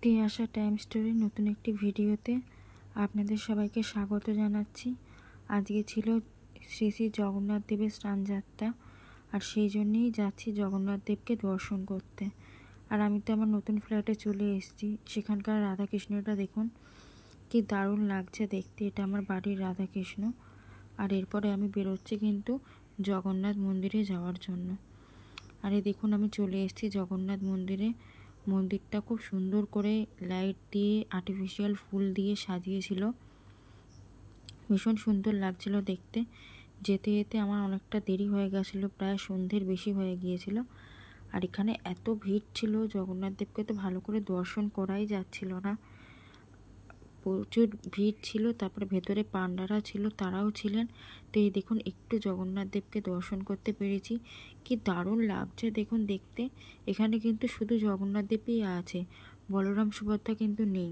Tiyasha time স্টোরির নতুন একটি ভিডিওতে আপনাদের সবাইকে স্বাগত জানাচ্ছি। আজকে ছিল শ্রী শ্রী জগন্নাথ দেবের স্নানযাত্রা, আর সেই জন্যই যাচ্ছি জগন্নাথ দেবকে দর্শন করতে। আর আমি তো আমার নতুন ফ্ল্যাটে চলে এসেছি। সেখানকার রাধাকৃষ্ণটা দেখুন কি দারুণ লাগছে দেখতে। এটা আমার বাড়ির রাধাকৃষ্ণ। আর এরপরে আমি বেরোচ্ছি কিন্তু জগন্নাথ মন্দিরে যাওয়ার জন্য। আর এই দেখুন আমি চলে এসেছি জগন্নাথ মন্দিরে। মন্দিরটা খুব সুন্দর করে লাইট দিয়ে আর্টিফিশিয়াল ফুল দিয়ে সাজিয়েছিল, ভীষণ সুন্দর লাগছিল দেখতে। যেতে যেতে আমার অনেকটা দেরি হয়ে গেছিলো, প্রায় সন্ধ্যের বেশি হয়ে গিয়েছিল। আর এখানে এত ভিড় ছিল, জগন্নাথ দেবকে তো ভালো করে দর্শন করাই যাচ্ছিল না, প্রচুর ভিড় ছিল। তারপরে ভেতরে পান্ডারা ছিল, তারাও ছিলেন। তো এই দেখুন একটু জগন্নাথ দেবকে দর্শন করতে পেরেছি, কি দারুণ লাগছে দেখুন দেখতে। এখানে কিন্তু শুধু জগন্নাথ দেবই আছে, বলরাম সুভদ্রা কিন্তু নেই।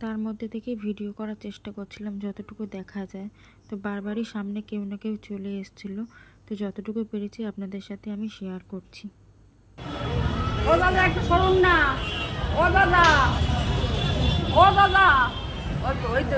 তার মধ্যে থেকে ভিডিও করার চেষ্টা করছিলাম যতটুকু দেখা যায়। তো বারবারই সামনে কেউ না কেউ চলে এসেছিল, তো যতটুকু পেরেছি আপনাদের সাথে আমি শেয়ার করছি। ও দাদা একটু সরুন না, ও দাদা, ও দাদা, ওই তো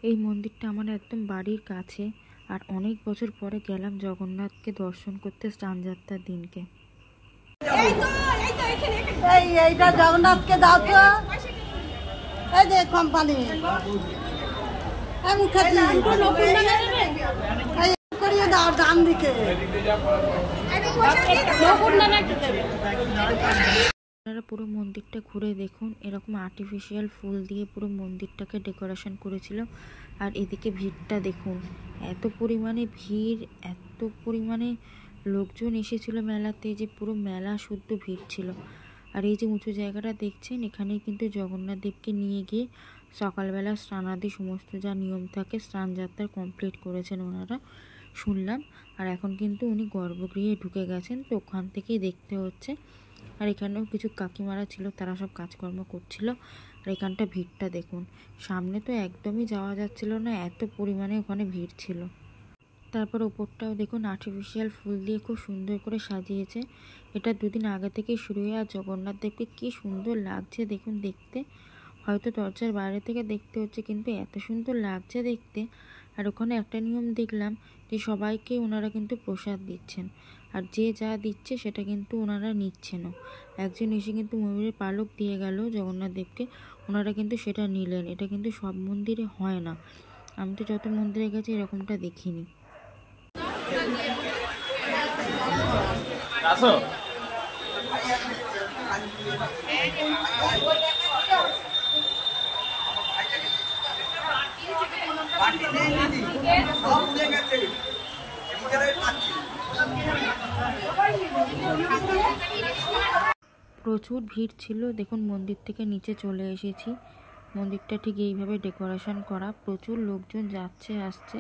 এই মন্দিরটা আমার একদম বাড়ির কাছে, আর অনেক বছর পরে গেলাম জগন্নাথকে দর্শন করতে স্নানযাত্রার দিনকে। এইটা জগন্নাথকে দাও তো, এই যে কোম্পানি করিয়ে দাও ডান দিকে। আপনারা পুরো মন্দিরটা ঘুরে দেখুন, এরকম আর্টিফিশিয়াল ফুল দিয়ে পুরো মন্দিরটাকে ডেকোরেশন করেছিল। আর এদিকে ভিড়টা দেখুন, এত পরিমাণে ভিড়, এত পরিমাণে লোকজন এসেছিল মেলাতে যে পুরো মেলা শুদ্ধ ভিড় ছিল। আর এই যে উঁচু জায়গাটা দেখছেন, এখানেই কিন্তু জগন্নাথ দেবকে নিয়ে গিয়ে সকালবেলা স্নানাদি সমস্ত যা নিয়ম থাকে স্নানযাত্রা কমপ্লিট করেছেন ওনারা, শুনলাম। আর এখন কিন্তু উনি গর্ভগৃহে ঢুকে গেছেন, তো ওখান থেকেই দেখতে হচ্ছে। আর এখানেও কিছু কাকিমারা ছিল, তারা সব কাজকর্ম করছিল। আর এখানটা ভিড়টা দেখুন, সামনে তো একদমই যাওয়া যাচ্ছিল না, এত পরিমাণে ওখানে ভিড় ছিল। তারপর ওপরটাও দেখুন আর্টিফিশিয়াল ফুল দিয়ে খুব সুন্দর করে সাজিয়েছে। এটা দুদিন আগে থেকেই শুরু হয়ে, আর জগন্নাথ দেবকে কী সুন্দর লাগছে দেখুন দেখতে। হয়তো দরজার বাইরে থেকে দেখতে হচ্ছে, কিন্তু এত সুন্দর লাগছে দেখতে। আর ওখানে একটা নিয়ম দেখলাম যে সবাইকে ওনারা কিন্তু প্রসাদ দিচ্ছেন, আর যে যা দিচ্ছে সেটা কিন্তু ওনারা নিচ্ছেনও। একজন এসে কিন্তু ময়ূরের পালক দিয়ে গেল জগন্নাথ দেবকে, ওনারা কিন্তু সেটা নিলেন। এটা কিন্তু সব মন্দিরে হয় না, আমি তো যত মন্দিরে গেছি এরকমটা দেখিনি। প্রচুর ভিড় ছিল দেখুন। মন্দির থেকে নিচে চলে এসেছি, মন্দিরটা ঠিক এইভাবে ডেকোরেশন করা, প্রচুর লোকজন যাচ্ছে আসছে।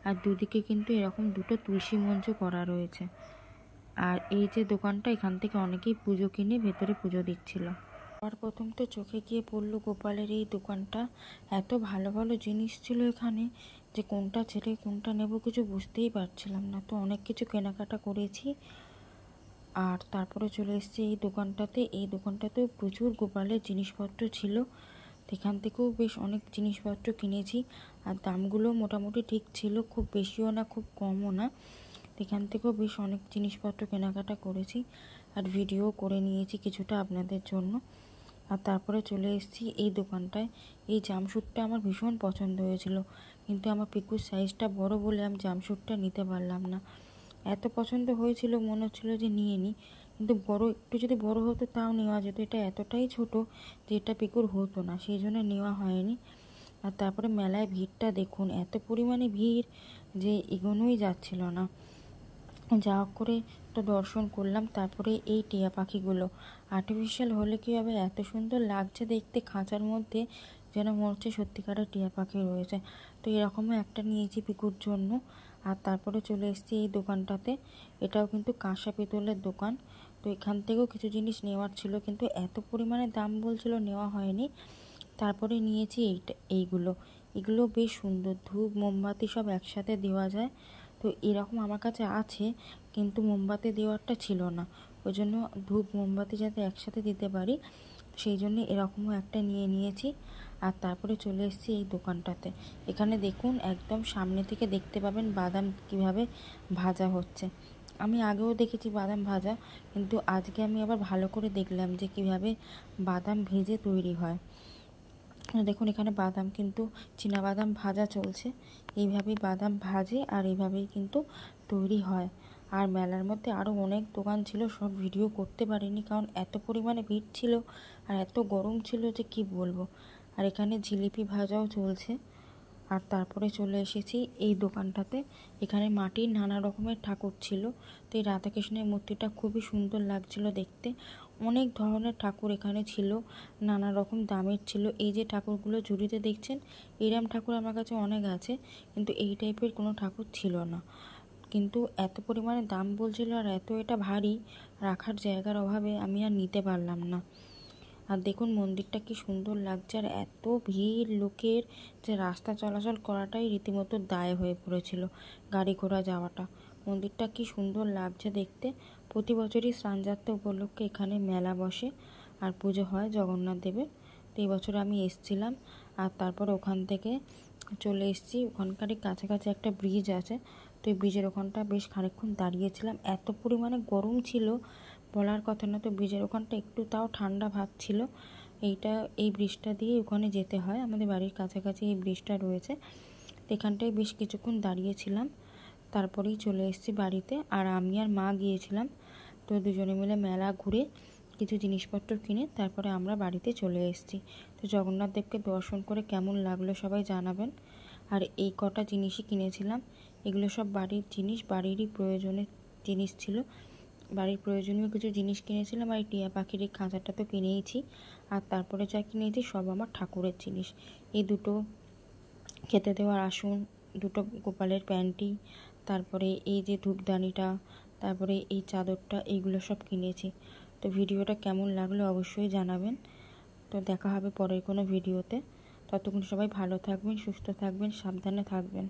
আর দুদিকে কিন্তু এরকম দুটো তুলসী মঞ্চ করা রয়েছে। আর এই যে দোকানটা, এখান থেকে অনেকেই পুজো কিনে ভেতরে পুজো দিচ্ছিল। আর প্রথম তো চোখে গিয়ে পড়লো গোপালের এই দোকানটা। এত ভালো ভালো জিনিস ছিল এখানে যে কোনটা ছেড়ে কোনটা নেব কিছু বুঝতেই পারছিলাম না। তো অনেক কিছু কেনাকাটা করেছি, আর তারপরে চলে এসেছি এই দোকানটাতে। এই দোকানটাতেও প্রচুর গোপালের জিনিসপত্র ছিল, এখান থেকেও বেশ অনেক জিনিসপত্র কিনেছি। আর দামগুলো মোটামুটি ঠিক ছিল, খুব বেশিও না খুব কমও না। এখান থেকেও বেশ অনেক জিনিসপত্র কেনাকাটা করেছি, আর ভিডিও করে নিয়েছি কিছুটা আপনাদের জন্য। আর তারপরে চলে এসেছি এই দোকানটায়। এই জামশুটটা আমার ভীষণ পছন্দ হয়েছিল, কিন্তু আমার পিকুর সাইজটা বড় বলে আমি জামশুটটা নিতে পারলাম না। এত পছন্দ হয়েছিল মনে হচ্ছিল যে নিয়ে নিই, কিন্তু বড় একটু যদি বড় হতো তাও নেওয়া যেত। এটা এতটাই ছোট যে এটা পিকুর হতো না, সেই জন্য নেওয়া হয়নি। আর তারপরে মেলায় ভিড়টা দেখুন, এত পরিমাণে ভিড় যে এগোনোই যাচ্ছিল না। যা করে তো দর্শন করলাম। তারপরে এই টিয়া পাখিগুলো আর্টিফিশিয়াল হলে কী হবে, এত সুন্দর লাগছে দেখতে, খাঁচার মধ্যে যেন মনে হচ্ছে সত্যিকারের টিয়া পাখি রয়েছে। তো এরকমও একটা নিয়েছি পিকুর জন্য। আর তারপরে চলে এসেছি এই দোকানটাতে, এটাও কিন্তু কাঁসা পিতলের দোকান। তো এখান থেকেও কিছু জিনিস নেওয়ার ছিল, কিন্তু এত পরিমাণে দাম বলছিল নেওয়া হয়নি। তারপরে নিয়েছি এগুলো বেশ সুন্দর, ধূপ মোমবাতি সব একসাথে দেওয়া যায়। তো এরকম আমার কাছে আছে, কিন্তু মোমবাতি দেওয়ারটা ছিল না, ওই জন্য ধূপ মোমবাতি যাতে একসাথে দিতে পারি সেই জন্য এরকমও একটা নিয়ে নিয়েছি। আর তারপরে চলে এসেছি এই দোকানটাতে। এখানে দেখুন একদম সামনে থেকে দেখতে পাবেন বাদাম কিভাবে ভাজা হচ্ছে। আমি আগেও দেখেছি বাদাম ভাজা, কিন্তু আজকে আমি আবার ভালো করে দেখলাম যে কিভাবে বাদাম ভেজে তৈরি হয়। দেখুন এখানে বাদাম কিন্তু বাদাম ভাজা চলছে। এইভাবেই বাদাম ভাজে আর এইভাবেই কিন্তু তৈরি হয়। আর মেলার মধ্যে আরও অনেক দোকান ছিল, সব ভিডিও করতে পারিনি কারণ এত পরিমাণে ভিড় ছিল আর এত গরম ছিল যে কি বলবো। আর এখানে জিলিপি ভাজাও চলছে। আর তারপরে চলে এসেছি এই দোকানটাতে। এখানে মাটির নানা রকমের ঠাকুর ছিল। তো এই রাধাকৃষ্ণের মূর্তিটা খুবই সুন্দর লাগছিল দেখতে। অনেক ধরনের ঠাকুর এখানে ছিল, নানা রকম দামের ছিল। এই যে ঠাকুরগুলো ঝুড়িতে দেখছেন, এরম ঠাকুর আমার কাছে অনেক আছে, কিন্তু এই টাইপের কোনো ঠাকুর ছিল না। কিন্তু এত পরিমাণে দাম বলছিল আর এত এটা ভারী, রাখার জায়গার অভাবে আমি আর নিতে পারলাম না। আর দেখুন মন্দিরটা কি সুন্দর লাগছে, আর এত ভিড় লোকের যে রাস্তা চলাচল করাটাই রীতিমতো দায় হয়ে পড়েছিল, গাড়ি ঘোড়া যাওয়াটা। মন্দিরটা কি সুন্দর লাগছে দেখতে। প্রতি বছরই স্নানযাত্রা উপলক্ষে এখানে মেলা বসে আর পুজো হয় জগন্নাথ দেবের। তো এই বছর আমি এসেছিলাম। আর তারপর ওখান থেকে চলে এসেছি, ওখানকারই কাছাকাছি একটা ব্রিজ আছে, তো এই ব্রিজের ওখানটা বেশ খানিকক্ষণ দাঁড়িয়েছিলাম। এত পরিমাণে গরম ছিল বলার কথা না। তো ব্রিজের ওখানটা একটু তাও ঠান্ডা ভাব ছিল। এই ব্রিজটা দিয়ে ওখানে যেতে হয়, আমাদের বাড়ির কাছাকাছি এই ব্রিজটা রয়েছে। তো এখানটায় বেশ কিছুক্ষণ দাঁড়িয়েছিলাম, তারপরেই চলে এসেছি বাড়িতে। আর আমি আর মা গিয়েছিলাম, তো দুজনে মিলে মেলা ঘুরে কিছু জিনিসপত্র কিনে তারপরে আমরা বাড়িতে চলে এসেছি। তো জগন্নাথ দেবকে দর্শন করে কেমন লাগলো সবাই জানাবেন। আর এই কটা জিনিসই কিনেছিলাম, এগুলো সব বাড়ির জিনিস, বাড়িরই প্রয়োজনের জিনিস ছিল। বাড়ির প্রয়োজনীয় কিছু জিনিস কিনেছিলাম, আর এই টিয়া পাখির এই খাঁচাটা তো কিনেইছি। আর তারপরে যা কিনেছি সব আমার ঠাকুরের জিনিস। এই দুটো খেতে দেওয়ার আসন, দুটো গোপালের প্যান্টি, তারপরে এই যে ধূপদানিটা, তারপরে এই চাদরটা, এইগুলো সব কিনেছি। তো ভিডিওটা কেমন লাগলো অবশ্যই জানাবেন। তো দেখা হবে পরের কোনো ভিডিওতে। ততক্ষণ সবাই ভালো থাকবেন, সুস্থ থাকবেন, সাবধানে থাকবেন।